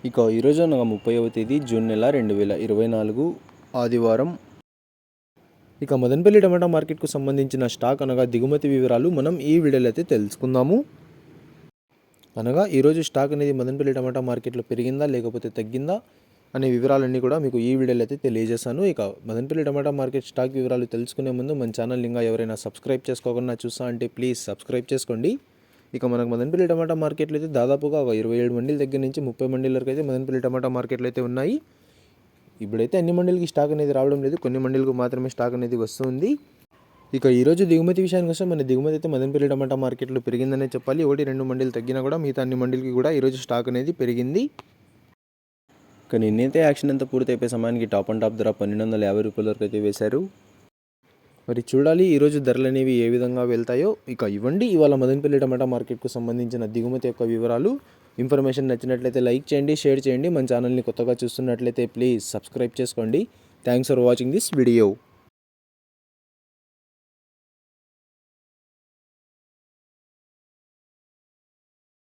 ఇక ఈరోజు అనగా 30వ తేదీ జూన్ నెల 2024 ఆదివారం. ఇక మదనపల్లి టమాటా మార్కెట్కు సంబంధించిన స్టాక్ అనగా దిగుమతి వివరాలు మనం ఈ వీడియోలో అయితే తెలుసుకుందాము. అనగా ఈరోజు స్టాక్ అనేది మదనపల్లి టమాటా మార్కెట్లో పెరిగిందా లేకపోతే తగ్గిందా అనే వివరాలన్నీ కూడా మీకు ఈ వీడియోలో అయితే తెలియజేస్తాను. ఇక మదనపల్లి టమాటా మార్కెట్ స్టాక్ వివరాలు తెలుసుకునే ముందు మన ఛానల్ ఇంకా ఎవరైనా సబ్స్క్రైబ్ చేసుకోకుండా చూస్తా అంటే ప్లీజ్ సబ్స్క్రైబ్ చేసుకోండి. ఇక మనకు మదనపల్లి టమాటా మార్కెట్లో అయితే దాదాపుగా 27 మండీల దగ్గర నుంచి 30 మండీల వరకు అయితే మదనపల్లి టమాటా మార్కెట్లో అయితే ఉన్నాయి. ఇప్పుడైతే అన్ని మండీలకి స్టాక్ అనేది రావడం లేదు, కొన్ని మండీలకు మాత్రమే స్టాక్ అనేది వస్తుంది. ఇక ఈరోజు దిగుమతి విషయానికి వస్తే మన దిగుమతి అయితే మదనపల్లి టమాటా మార్కెట్లో పెరిగిందనే చెప్పాలి. 1-2 మండీలు తగ్గినా కూడా మిగతా అన్ని మండీలకి కూడా ఈరోజు స్టాక్ అనేది పెరిగింది. కానీ నిన్నైతే యాక్షన్ అంతా పూర్తి అయిపోయే సమయానికి టాప్ అండ్ టాప్ ధర 1250 రూపాయల వరకు అయితే వేశారు. మరి చూడాలి ఈరోజు ధరలు అనేవి ఏ విధంగా వెళ్తాయో. ఇక ఇవ్వండి ఇవాళ మదనపల్లి టమాటా మార్కెట్కు సంబంధించిన దిగుమతి యొక్క వివరాలు. ఇన్ఫర్మేషన్ నచ్చినట్లయితే లైక్ చేయండి, షేర్ చేయండి. మన ఛానల్ని కొత్తగా చూస్తున్నట్లయితే ప్లీజ్ సబ్స్క్రైబ్ చేసుకోండి. Thanks for watching this video.